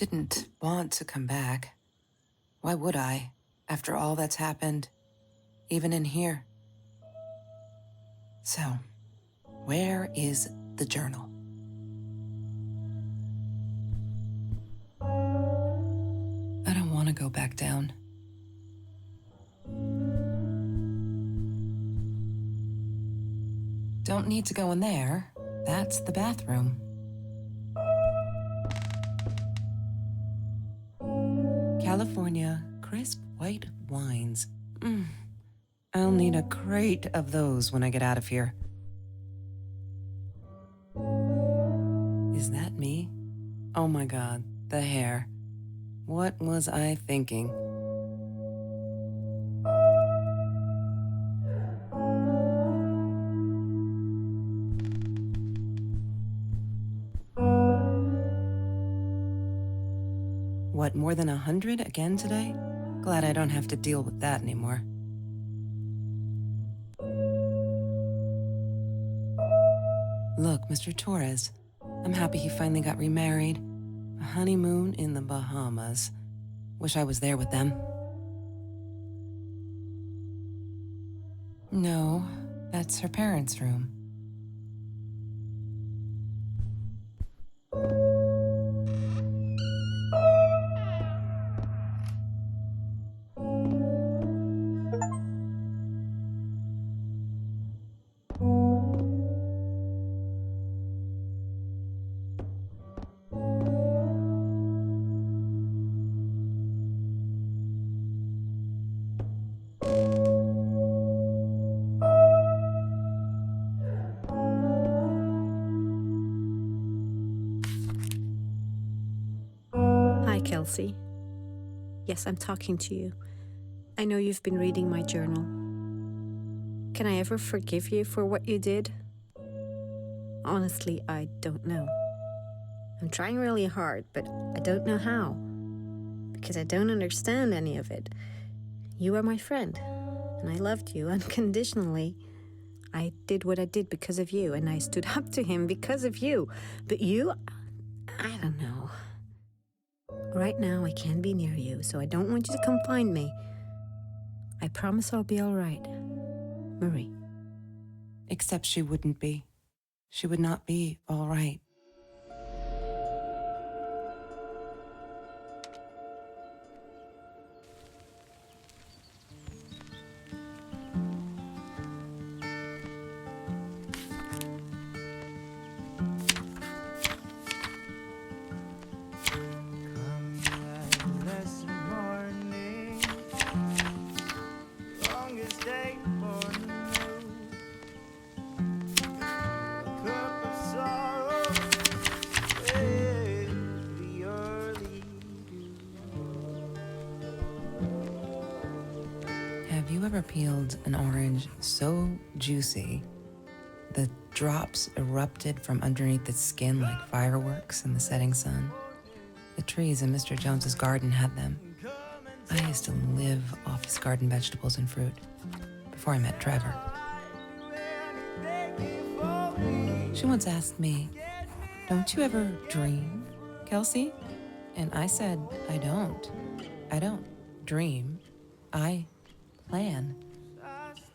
didn't want to come back. Why would I, after all that's happened, even in here? So, where is the journal? I don't want to go back down. Don't need to go in there. That's the bathroom. California crisp white wines. I'll need a crate of those when I get out of here. Is that me? Oh my God, the hair. What was I thinking? What, more than 100 again today? Glad I don't have to deal with that anymore. Look, Mr. Torres, I'm happy he finally got remarried. A honeymoon in the Bahamas. Wish I was there with them. No, that's her parents' room. Hi, Kelsey. Yes, I'm talking to you. I know you've been reading my journal. Can I ever forgive you for what you did? Honestly, I don't know. I'm trying really hard, but I don't know how. Because I don't understand any of it. You are my friend, and I loved you unconditionally. I did what I did because of you, and I stood up to him because of you. But you, I don't know. Right now, I can't be near you, so I don't want you to come find me. I promise I'll be all right. Marie. Except she wouldn't be. She would not be all right. Have you ever peeled an orange so juicy the drops erupted from underneath its skin like fireworks in the setting sun? The trees in Mr. Jones's garden had them. I used to live off his garden vegetables and fruit before I met Trevor. She once asked me, "Don't you ever dream, Kelsey?" And I said, I don't. I don't dream. I plan.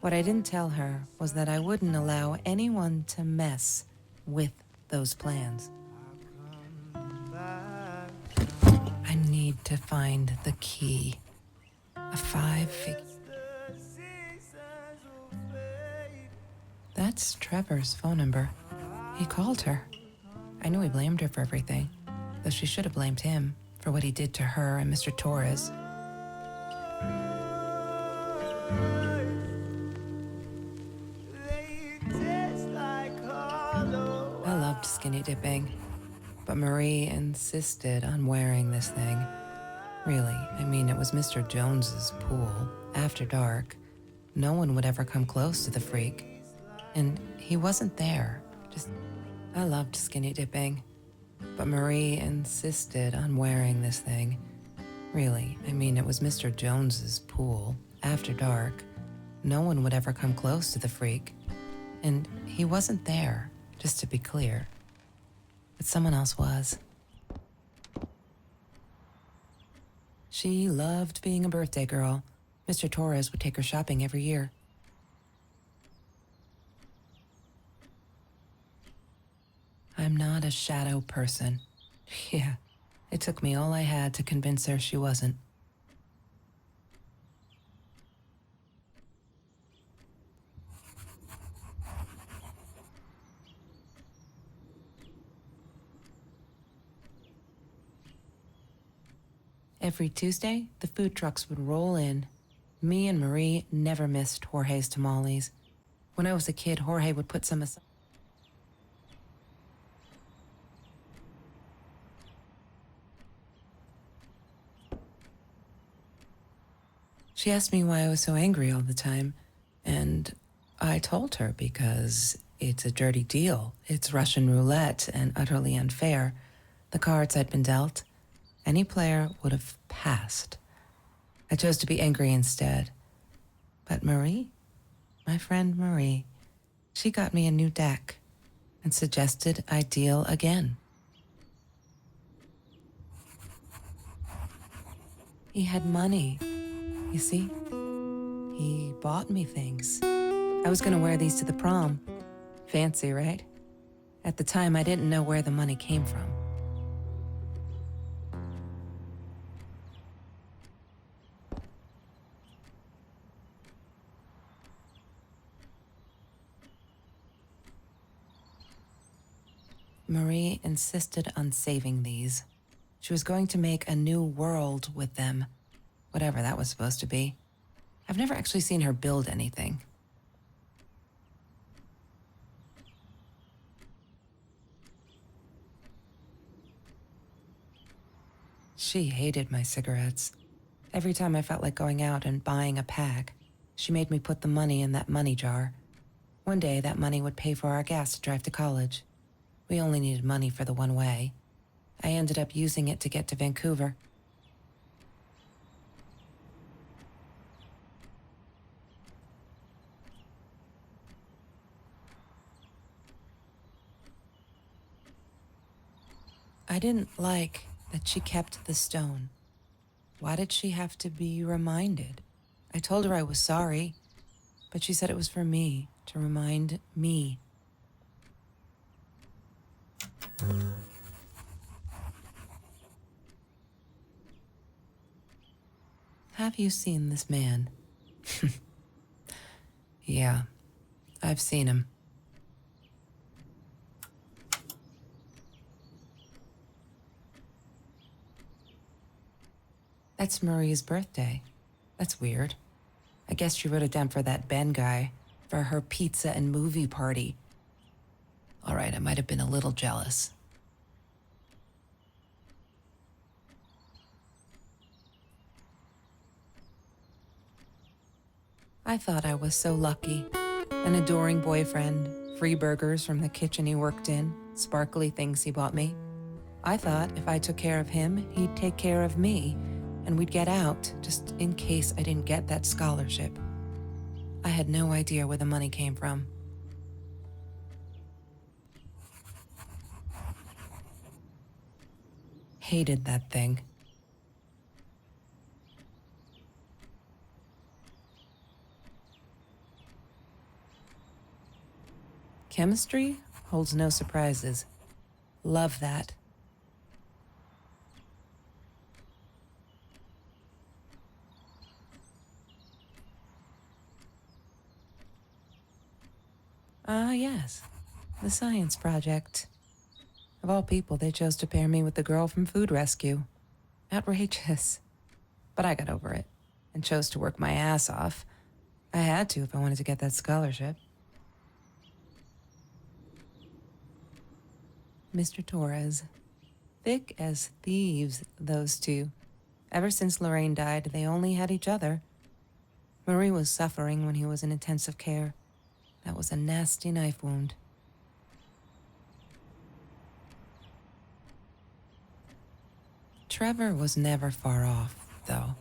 What I didn't tell her was that I wouldn't allow anyone to mess with those plans. I need to find the key. A 5-figure. That's Trevor's phone number. He called her. I knew he blamed her for everything, though she should have blamed him for what he did to her and Mr. Torres. I loved skinny dipping, but Marie insisted on wearing this thing. Really, I mean, it was Mr. Jones's pool, after dark. No one would ever come close to the freak. And he wasn't there. I loved skinny dipping, but Marie insisted on wearing this thing. Really, I mean, it was Mr. Jones's pool, after dark. No one would ever come close to the freak. And he wasn't there, just to be clear. But someone else was. She loved being a birthday girl. Mr. Torres would take her shopping every year. I'm not a shadow person. Yeah, it took me all I had to convince her she wasn't. Every Tuesday, the food trucks would roll in. Me and Marie never missed Jorge's tamales. When I was a kid, Jorge would put some aside. She asked me why I was so angry all the time, and I told her because it's a dirty deal. It's Russian roulette and utterly unfair. The cards I'd been dealt, any player would have passed. I chose to be angry instead. But Marie, my friend Marie, she got me a new deck and suggested I deal again. He had money, you see? He bought me things. I was gonna wear these to the prom. Fancy, right? At the time, I didn't know where the money came from. Marie insisted on saving these. She was going to make a new world with them, whatever that was supposed to be. I've never actually seen her build anything. She hated my cigarettes. Every time I felt like going out and buying a pack, she made me put the money in that money jar. One day, that money would pay for our gas to drive to college. We only needed money for the one way. I ended up using it to get to Vancouver. I didn't like that she kept the stone. Why did she have to be reminded? I told her I was sorry, but she said it was for me, to remind me. Have you seen this man? Yeah, I've seen him. That's Marie's birthday. That's weird. I guess she wrote it down for that Ben guy, for her pizza and movie party. All right, I might have been a little jealous. I thought I was so lucky. An adoring boyfriend, free burgers from the kitchen he worked in, sparkly things he bought me. I thought if I took care of him, he'd take care of me, and we'd get out, just in case I didn't get that scholarship. I had no idea where the money came from. Hated that thing. Chemistry holds no surprises. Love that. Ah, yes. The science project. Of all people, they chose to pair me with the girl from Food Rescue. Outrageous. But I got over it and chose to work my ass off. I had to if I wanted to get that scholarship. Mr. Torres. Thick as thieves, those two. Ever since Lorraine died, they only had each other. Marie was suffering when he was in intensive care. That was a nasty knife wound. Trevor was never far off, though.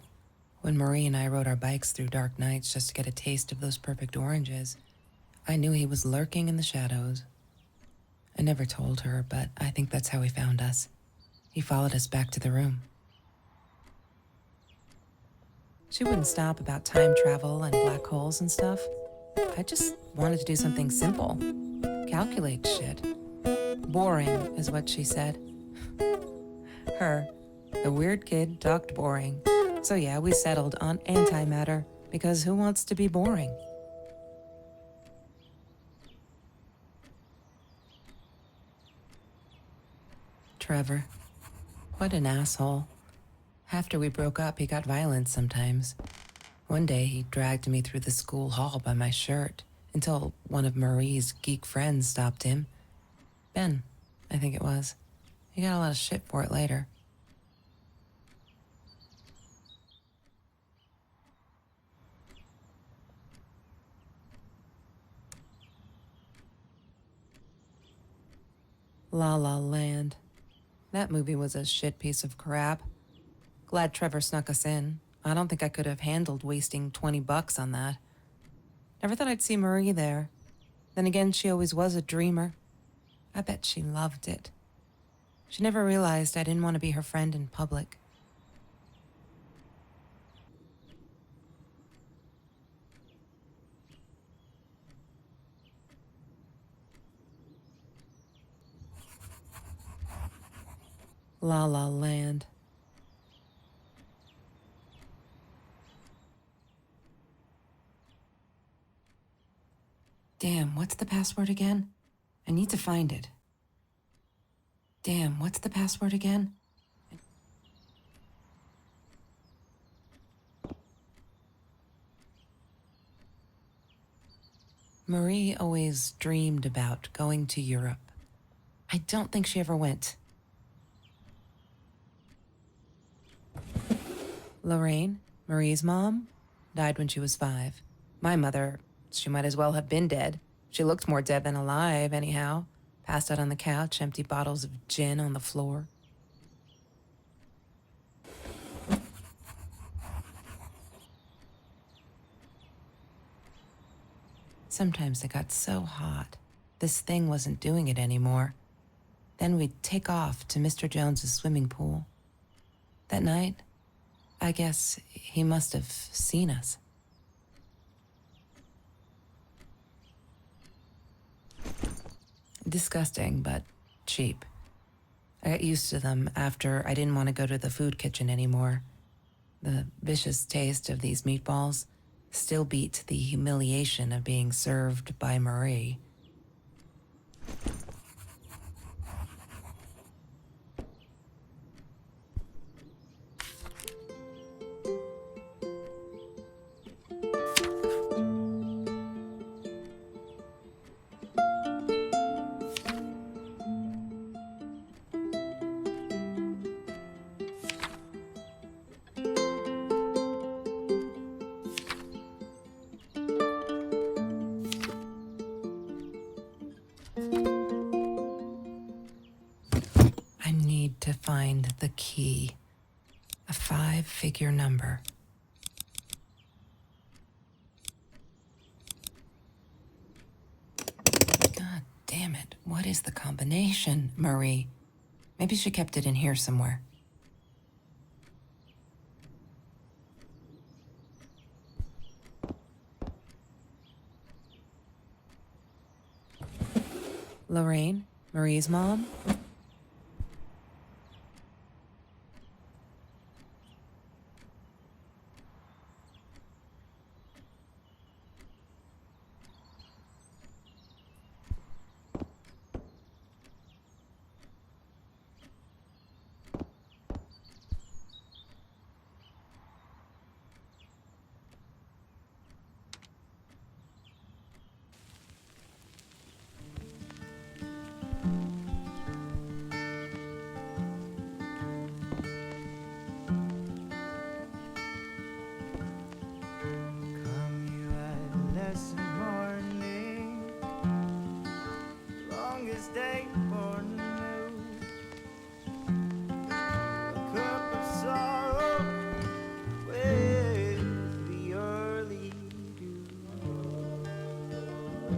When Marie and I rode our bikes through dark nights just to get a taste of those perfect oranges, I knew he was lurking in the shadows. I never told her, but I think that's how he found us. He followed us back to the room. She wouldn't stop about time travel and black holes and stuff. I just wanted to do something simple. Calculate shit. Boring is what she said. Her, the weird kid, talked boring. So yeah, we settled on antimatter, because who wants to be boring? Trevor. What an asshole. After we broke up, he got violent sometimes. One day, he dragged me through the school hall by my shirt until one of Marie's geek friends stopped him. Ben, I think it was. He got a lot of shit for it later. La La Land. That movie was a shit piece of crap. Glad Trevor snuck us in. I don't think I could have handled wasting $20 on that. Never thought I'd see Marie there. Then again, she always was a dreamer. I bet she loved it. She never realized I didn't want to be her friend in public. La La Land. Damn, what's the password again? I need to find it. Damn, what's the password again? Marie always dreamed about going to Europe. I don't think she ever went. Lorraine, Marie's mom, died when she was 5. My mother, she might as well have been dead. She looked more dead than alive, anyhow. Passed out on the couch, empty bottles of gin on the floor. Sometimes it got so hot, this thing wasn't doing it anymore. Then we'd take off to Mr. Jones's swimming pool. That night, I guess he must have seen us. Disgusting, but cheap. I got used to them after I didn't want to go to the food kitchen anymore. The vicious taste of these meatballs still beat the humiliation of being served by Marie. I need to find the key. A 5-figure number. God damn it. What is the combination, Marie? Maybe she kept it in here somewhere. Lorraine, Marie's mom?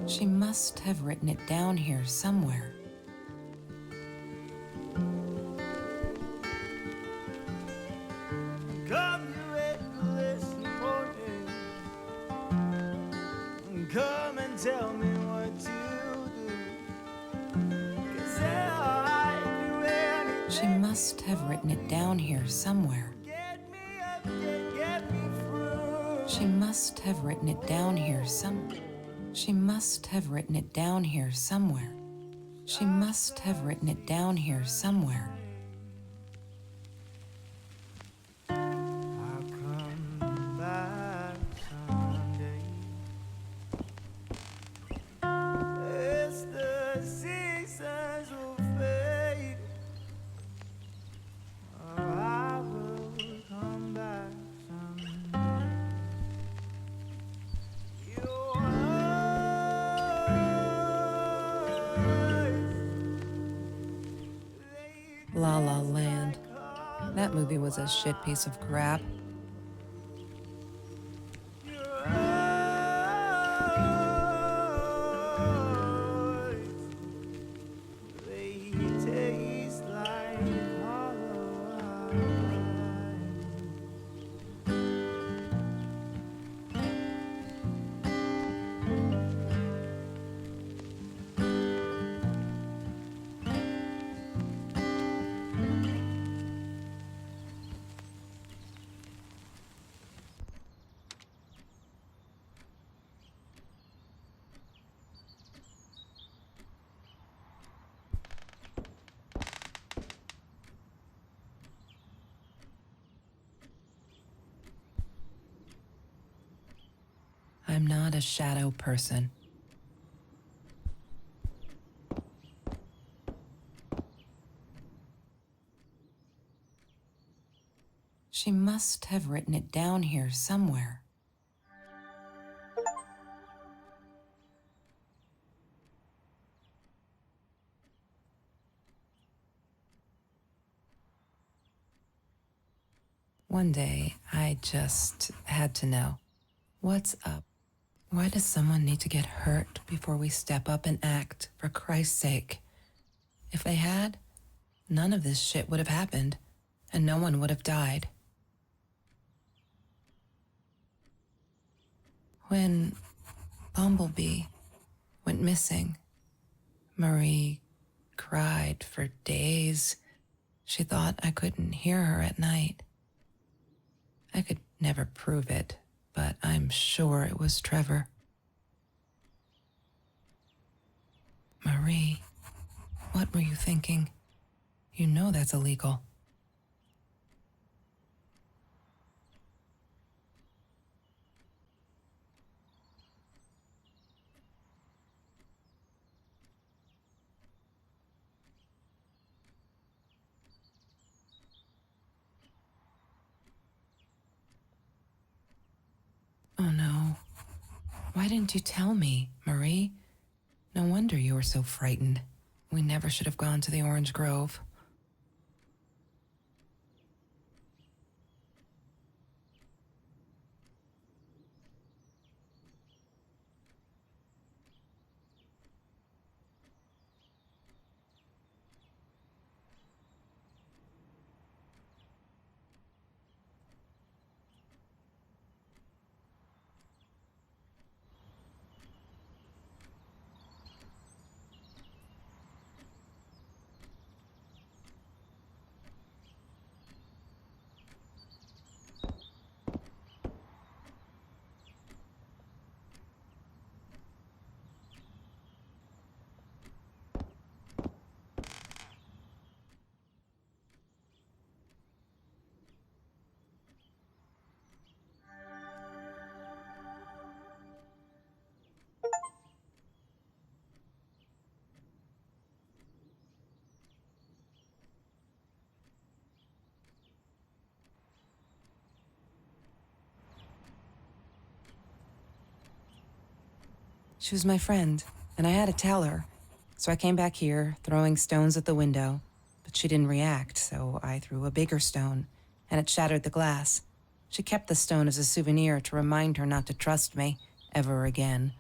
She must have written it down here somewhere. Come, you reckless tell me what to do. 'Cause I'd do anything. She must have written it down here somewhere. Get me up, get me through. She must have written it down here She must have written it down here somewhere. She must have written it down here somewhere. I'll come back someday. As the seasons will fade, oh, I will come back someday. Your eyes, they La La Land. That movie was a shit piece of crap. Your eyes, they taste like hollow eyes. I'm not a shadow person. She must have written it down here somewhere. One day, I just had to know. What's up? Why does someone need to get hurt before we step up and act, for Christ's sake? If they had, none of this shit would have happened, and no one would have died. When Bumblebee went missing, Marie cried for days. She thought I couldn't hear her at night. I could never prove it, but I'm sure it was Trevor. Marie, what were you thinking? You know that's illegal. Oh no. Why didn't you tell me, Marie? No wonder you were so frightened. We never should have gone to the Orange Grove. She was my friend, and I had to tell her. So I came back here, throwing stones at the window, but she didn't react, so I threw a bigger stone, and it shattered the glass. She kept the stone as a souvenir to remind her not to trust me ever again.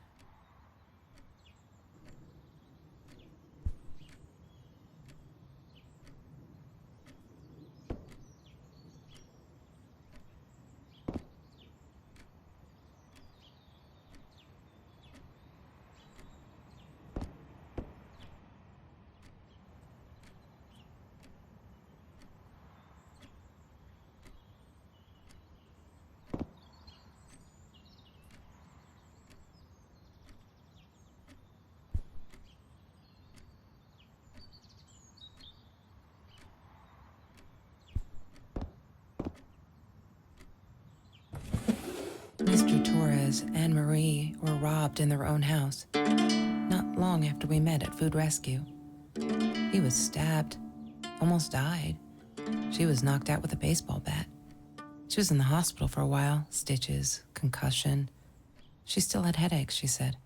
Torres and Marie were robbed in their own house, not long after we met at Food Rescue. He was stabbed, almost died. She was knocked out with a baseball bat. She was in the hospital for a while, stitches, concussion. She still had headaches, she said.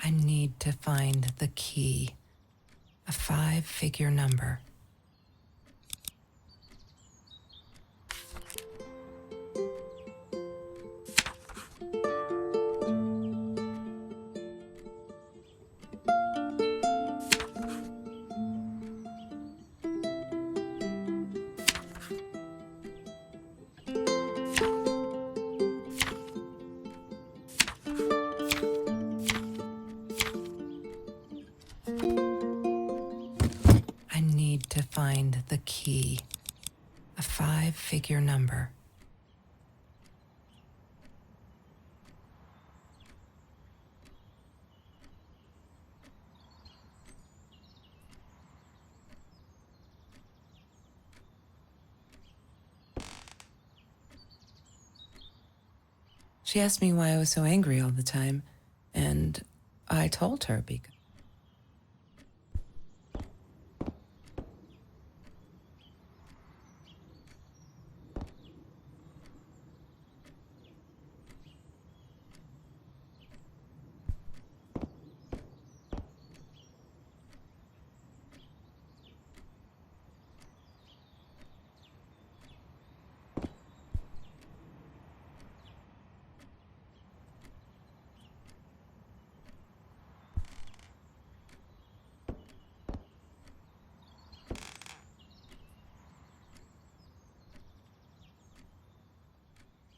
I need to find the key, a 5-figure number. I need to find the key, a 5-figure number. She asked me why I was so angry all the time, and I told her because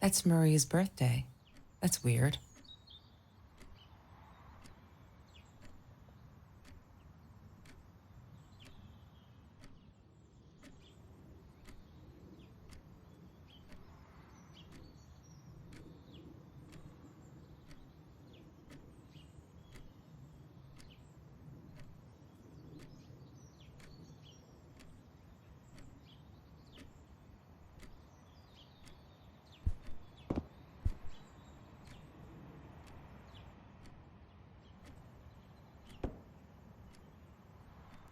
that's Marie's birthday. That's weird.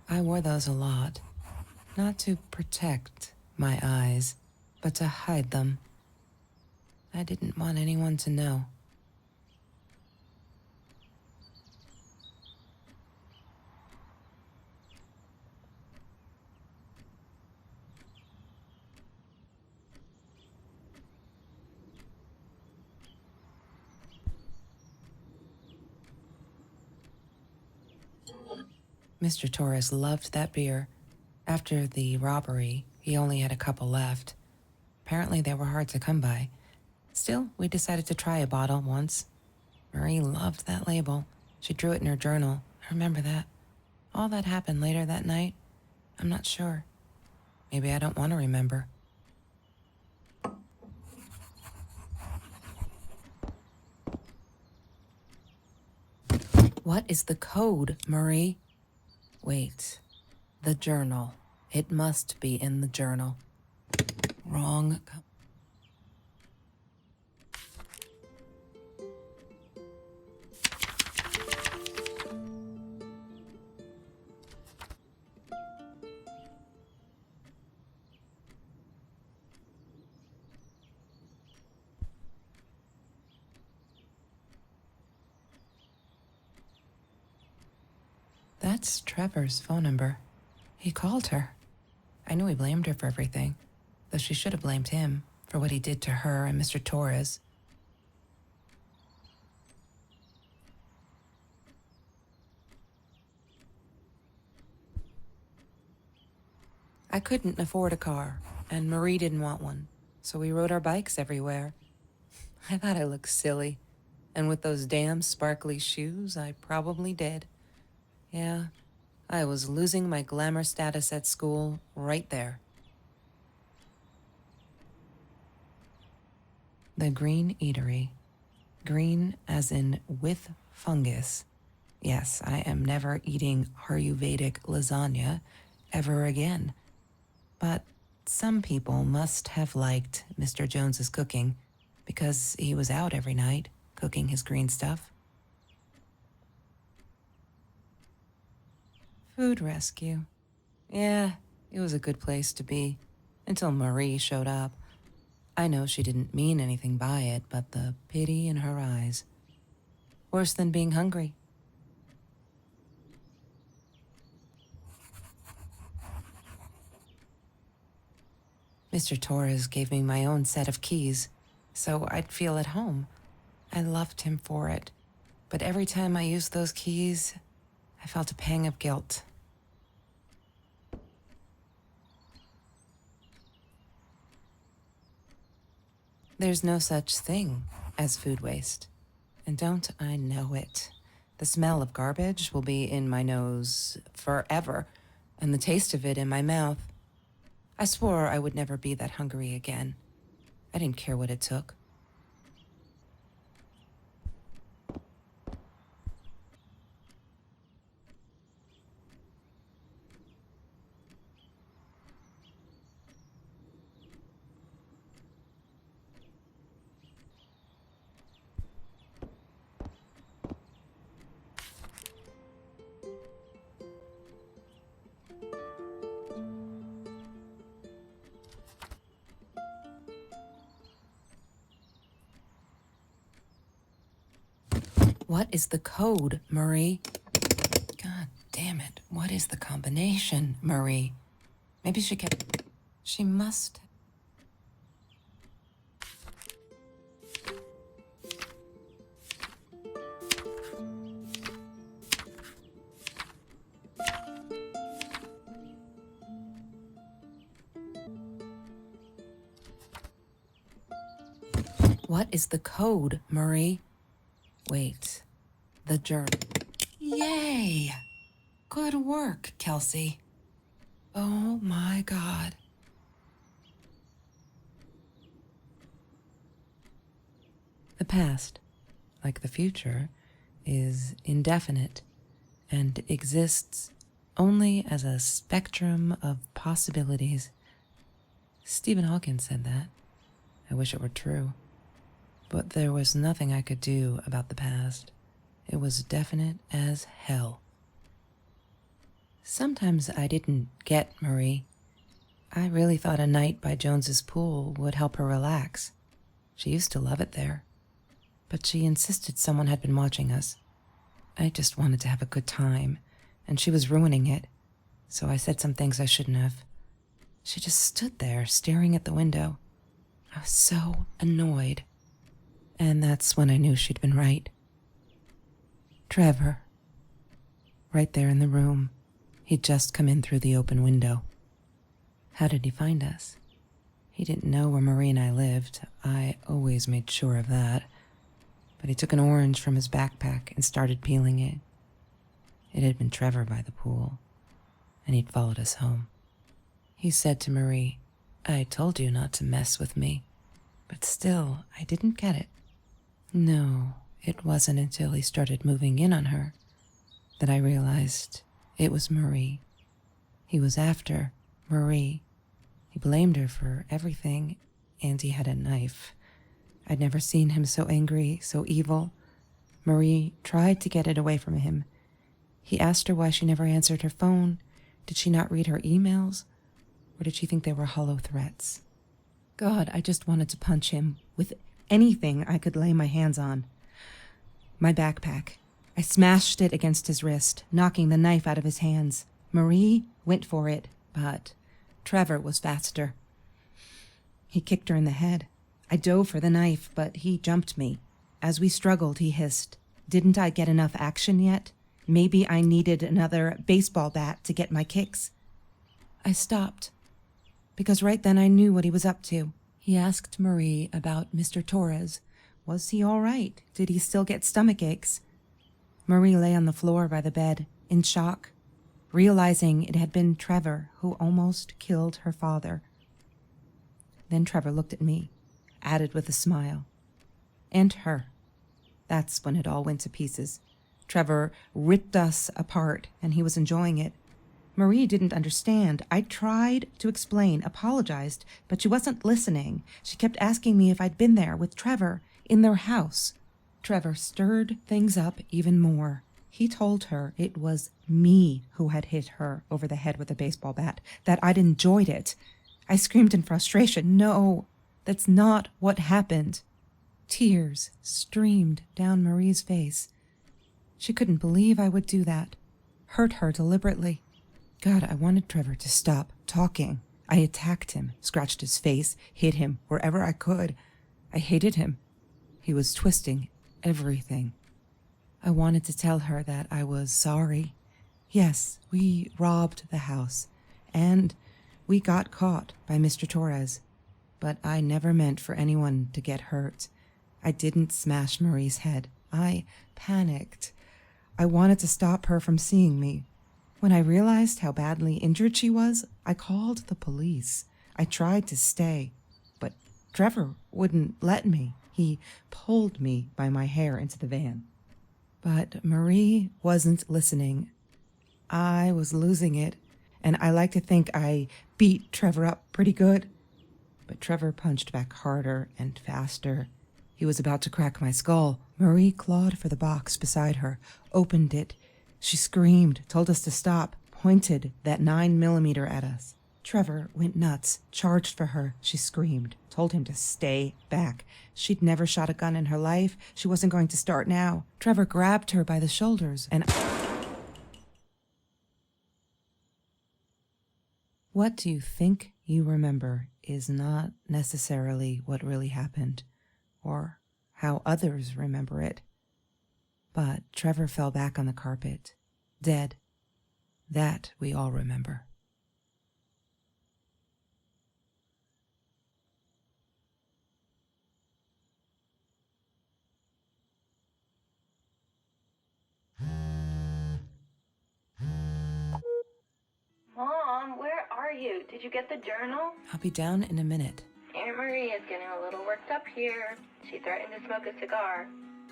I wore those a lot, not to protect my eyes, but to hide them. I didn't want anyone to know. Mr. Torres loved that beer. After the robbery, he only had a couple left. Apparently they were hard to come by. Still, we decided to try a bottle once. Marie loved that label. She drew it in her journal. I remember that. All that happened later that night, I'm not sure. Maybe I don't want to remember. What is the code, Marie? Wait. The journal. It must be in the journal. Wrong. That's Trevor's phone number. He called her. I knew he blamed her for everything, though she should have blamed him for what he did to her and Mr. Torres. I couldn't afford a car, and Marie didn't want one, so we rode our bikes everywhere. I thought I looked silly, and with those damn sparkly shoes, I probably did. Yeah, I was losing my glamour status at school right there. The Green Eatery. Green as in with fungus. Yes, I am never eating Ayurvedic lasagna ever again. But some people must have liked Mr. Jones's cooking because he was out every night cooking his green stuff. Food rescue. Yeah, it was a good place to be until Marie showed up. I know she didn't mean anything by it, but the pity in her eyes. Worse than being hungry. Mr. Torres gave me my own set of keys, so I'd feel at home. I loved him for it, but every time I used those keys, I felt a pang of guilt. There's no such thing as food waste, and don't I know it? The smell of garbage will be in my nose forever, and the taste of it in my mouth. I swore I would never be that hungry again. I didn't care what it took. What is the code, Marie? God damn it. What is the combination, Marie? Maybe she must. What is the code, Marie? Wait, the journal. Yay! Good work, Kelsey. Oh my God. The past, like the future, is indefinite and exists only as a spectrum of possibilities. Stephen Hawking said that. I wish it were true. But there was nothing I could do about the past. It was definite as hell. Sometimes I didn't get Marie. I really thought a night by Jones's pool would help her relax. She used to love it there. But she insisted someone had been watching us. I just wanted to have a good time, and she was ruining it. So I said some things I shouldn't have. She just stood there staring at the window. I was so annoyed. And that's when I knew she'd been right. Trevor. Right there in the room. He'd just come in through the open window. How did he find us? He didn't know where Marie and I lived. I always made sure of that. but he took an orange from his backpack and started peeling it. It had been Trevor by the pool, and he'd followed us home. He said to Marie, "I told you not to mess with me," but still, I didn't get it. No, it wasn't until he started moving in on her that I realized it was Marie. He was after Marie. He blamed her for everything, and he had a knife. I'd never seen him so angry, so evil. Marie tried to get it away from him. He asked her why she never answered her phone. Did she not read her emails? Or did she think they were hollow threats? God, I just wanted to punch him with anything I could lay my hands on. My backpack. I smashed it against his wrist, knocking the knife out of his hands. Marie went for it, but Trevor was faster. He kicked her in the head. I dove for the knife, but he jumped me. As we struggled, he hissed, "Didn't I get enough action yet? Maybe I needed another baseball bat to get my kicks." I stopped, because right then I knew what he was up to. He asked Marie about Mr. Torres. Was he all right? Did he still get stomach aches? Marie lay on the floor by the bed, in shock, realizing it had been Trevor who almost killed her father. Then Trevor looked at me, added with a smile. And her. That's when it all went to pieces. Trevor ripped us apart, and he was enjoying it. Marie didn't understand. I tried to explain, apologized, but she wasn't listening. She kept asking me if I'd been there with Trevor in their house. Trevor stirred things up even more. He told her it was me who had hit her over the head with a baseball bat, that I'd enjoyed it. I screamed in frustration, "No, that's not what happened." Tears streamed down Marie's face. She couldn't believe I would do that, hurt her deliberately. God, I wanted Trevor to stop talking. I attacked him, scratched his face, hit him wherever I could. I hated him. He was twisting everything. I wanted to tell her that I was sorry. Yes, we robbed the house, and we got caught by Mr. Torres, but I never meant for anyone to get hurt. I didn't smash Marie's head. I panicked. I wanted to stop her from seeing me. When I realized how badly injured she was, I called the police. I tried to stay, but Trevor wouldn't let me. He pulled me by my hair into the van. But Marie wasn't listening. I was losing it, and I like to think I beat Trevor up pretty good. But Trevor punched back harder and faster. He was about to crack my skull. Marie clawed for the box beside her, opened it. She screamed, told us to stop, pointed that 9mm at us. Trevor went nuts, charged for her. She screamed, told him to stay back. She'd never shot a gun in her life. She wasn't going to start now. Trevor grabbed her by the shoulders and... What you think you remember is not necessarily what really happened, or how others remember it. But Trevor fell back on the carpet, dead. That we all remember. Mom, where are you? Did you get the journal? I'll be down in a minute. Aunt Marie is getting a little worked up here. She threatened to smoke a cigar.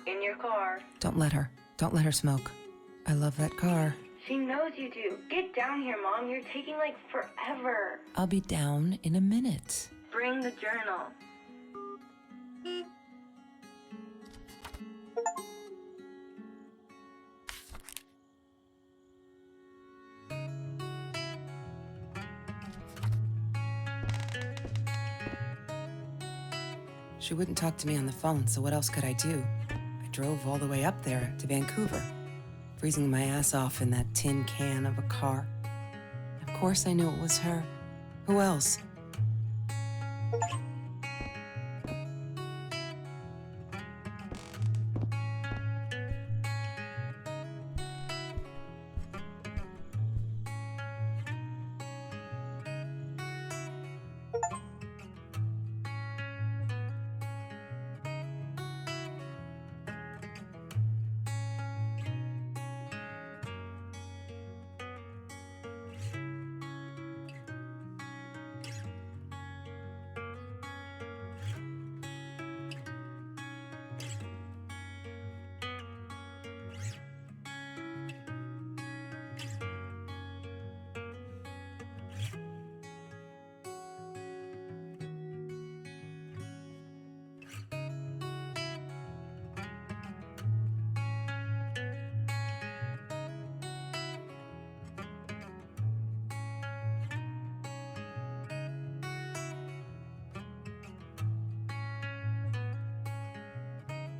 In your car. Don't let her. Don't let her smoke. I love that car. She knows you do. Get down here, Mom. You're taking, like, forever. I'll be down in a minute. Bring the journal. She wouldn't talk to me on the phone, so what else could I do? I drove all the way up there to Vancouver, freezing my ass off in that tin can of a car. Of course I knew it was her. Who else?